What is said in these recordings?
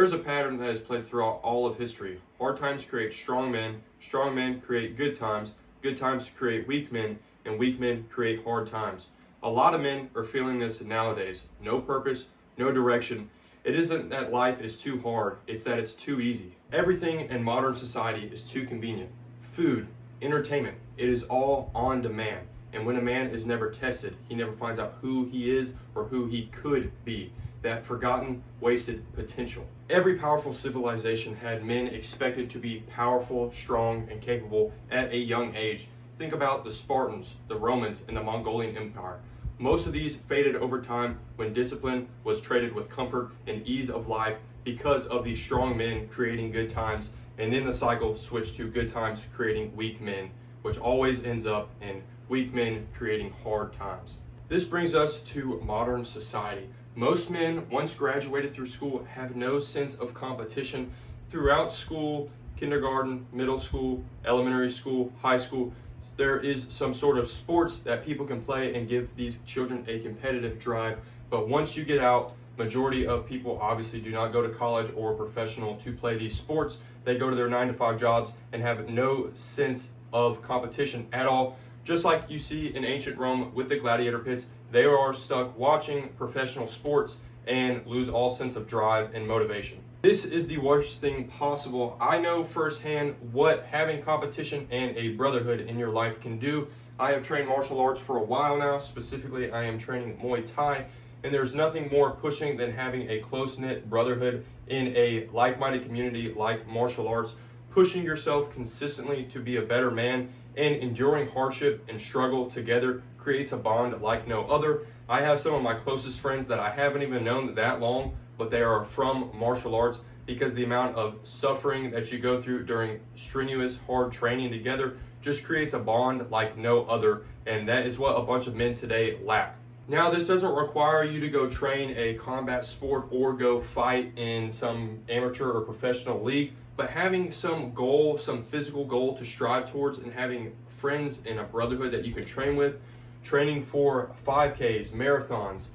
is a pattern that is played throughout all of history. Hard times create strong men create good times create weak men, and weak men create hard times. A lot of men are feeling this nowadays. No purpose, no direction. It isn't that life is too hard, it's that it's too easy. Everything in modern society is too convenient. Food, entertainment, it is all on demand. And when a man is never tested, he never finds out who he is or who he could be. That forgotten, wasted potential. Every powerful civilization had men expected to be powerful, strong, and capable at a young age. Think about the Spartans, the Romans, and the Mongolian Empire. Most of these faded over time when discipline was traded with comfort and ease of life because of these strong men creating good times, and then the cycle switched to good times creating weak men, which always ends up in weak men creating hard times. This brings us to modern society. Most men, once graduated through school, have no sense of competition. Throughout school, kindergarten, middle school, elementary school, high school, there is some sort of sports that people can play and give these children a competitive drive. But once you get out, majority of people obviously do not go to college or professional to play these sports. They go to their 9-to-5 jobs and have no sense of competition at all. Just like you see in ancient Rome with the gladiator pits, they are stuck watching professional sports and lose all sense of drive and motivation. This is the worst thing possible. I know firsthand what having competition and a brotherhood in your life can do. I have trained martial arts for a while now. Specifically, I am training Muay Thai, and there's nothing more pushing than having a close-knit brotherhood in a like-minded community like martial arts, pushing yourself consistently to be a better man and enduring hardship and struggle together creates a bond like no other. I have some of my closest friends that I haven't even known that long, but they are from martial arts because the amount of suffering that you go through during strenuous, hard training together just creates a bond like no other, and that is what a bunch of men today lack. Now, this doesn't require you to go train a combat sport or go fight in some amateur or professional league, but having some goal, some physical goal to strive towards, and having friends in a brotherhood that you can train with, training for 5Ks, marathons,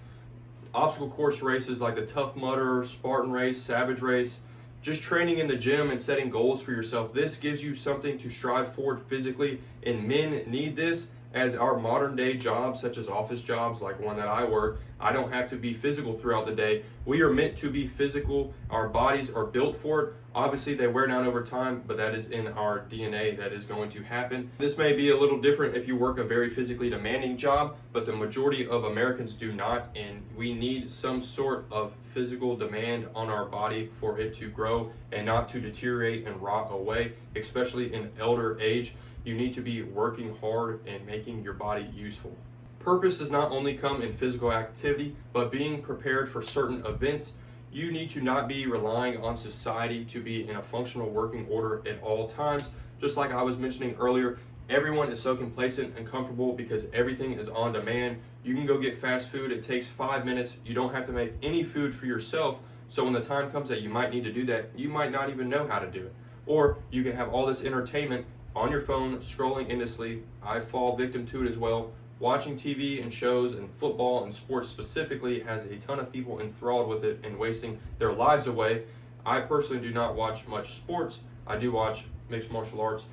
obstacle course races like the Tough Mudder, Spartan race, Savage race, just training in the gym and setting goals for yourself. This gives you something to strive forward physically, and men need this. As our modern day jobs, such as office jobs like one that I work, I don't have to be physical throughout the day. We are meant to be physical. Our bodies are built for it. Obviously, they wear down over time, but that is in our DNA. That is going to happen. This may be a little different if you work a very physically demanding job, but the majority of Americans do not, and we need some sort of physical demand on our body for it to grow and not to deteriorate and rot away, especially in elder age. You need to be working hard and making your body useful. Purpose does not only come in physical activity, but being prepared for certain events. You need to not be relying on society to be in a functional working order at all times. Just like I was mentioning earlier, everyone is so complacent and comfortable because everything is on demand. You can go get fast food, it takes 5 minutes. You don't have to make any food for yourself. So when the time comes that you might need to do that, you might not even know how to do it. Or you can have all this entertainment on your phone, scrolling endlessly. I fall victim to it as well. Watching TV and shows and football and sports specifically has a ton of people enthralled with it and wasting their lives away. I personally do not watch much sports. I do watch mixed martial arts.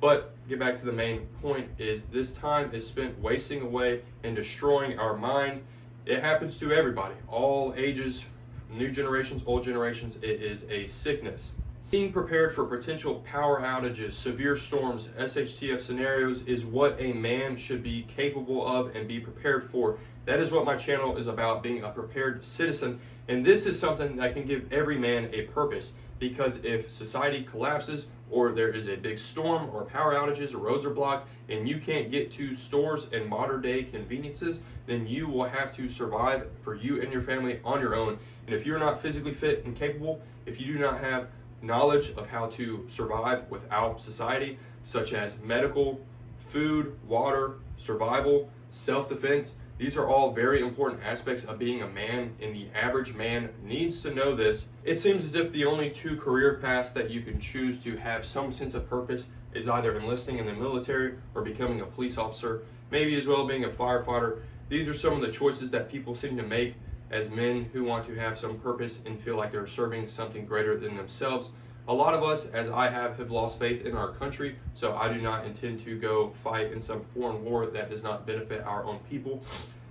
But get back to the main point is this time is spent wasting away and destroying our mind. It happens to everybody, all ages, new generations, old generations. It is a sickness. Being prepared for potential power outages, severe storms, SHTF scenarios is what a man should be capable of and be prepared for. That is what my channel is about, being a prepared citizen. And this is something that can give every man a purpose, because if society collapses or there is a big storm or power outages or roads are blocked and you can't get to stores and modern day conveniences, then you will have to survive for you and your family on your own. And if you're not physically fit and capable, if you do not have knowledge of how to survive without society, such as medical, food, water, survival, self-defense. These are all very important aspects of being a man, and the average man needs to know this. It seems as if the only two career paths that you can choose to have some sense of purpose is either enlisting in the military or becoming a police officer, maybe as well being a firefighter. These are some of the choices that people seem to make as men who want to have some purpose and feel like they're serving something greater than themselves. A lot of us, as I have lost faith in our country, so I do not intend to go fight in some foreign war that does not benefit our own people.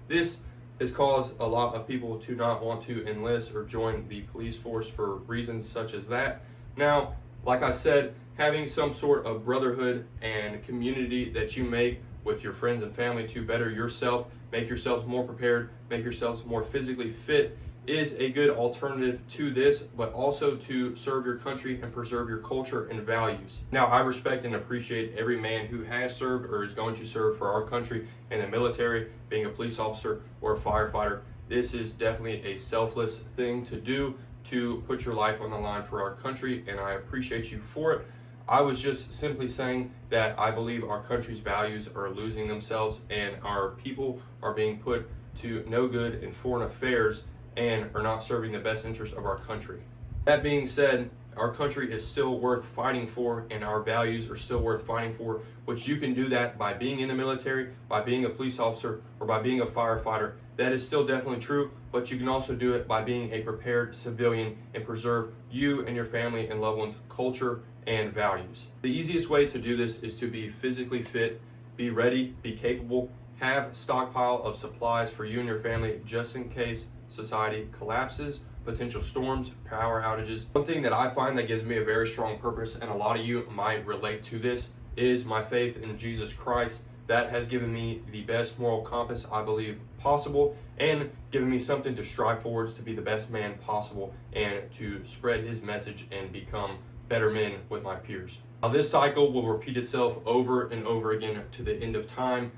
This has caused a lot of people to not want to enlist or join the police force for reasons such as that. Now, like I said, having some sort of brotherhood and community that you make with your friends and family to better yourself, make yourselves more prepared, make yourselves more physically fit, is a good alternative to this, but also to serve your country and preserve your culture and values. Now, I respect and appreciate every man who has served or is going to serve for our country in the military, being a police officer or a firefighter. This is definitely a selfless thing to do, to put your life on the line for our country, and I appreciate you for it. I was just simply saying that I believe our country's values are losing themselves and our people are being put to no good in foreign affairs and are not serving the best interest of our country. That being said, our country is still worth fighting for and our values are still worth fighting for, which you can do that by being in the military, by being a police officer, or by being a firefighter. That is still definitely true, but you can also do it by being a prepared civilian and preserve you and your family and loved ones' culture and values. The easiest way to do this is to be physically fit, be ready, be capable, have a stockpile of supplies for you and your family just in case society collapses, potential storms, power outages. One thing that I find that gives me a very strong purpose, and a lot of you might relate to this, is my faith in Jesus Christ. That has given me the best moral compass I believe possible and given me something to strive towards to be the best man possible and to spread his message and become better men with my peers. Now, this cycle will repeat itself over and over again to the end of time.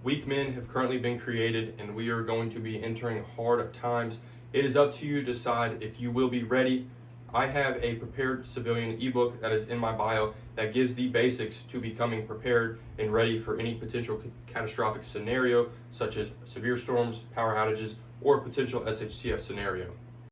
Weak men have currently been created and we are going to be entering hard times. It is up to you to decide if you will be ready. I have a prepared civilian ebook that is in my bio that gives the basics to becoming prepared and ready for any potential catastrophic scenario, such as severe storms, power outages, or potential SHTF scenario.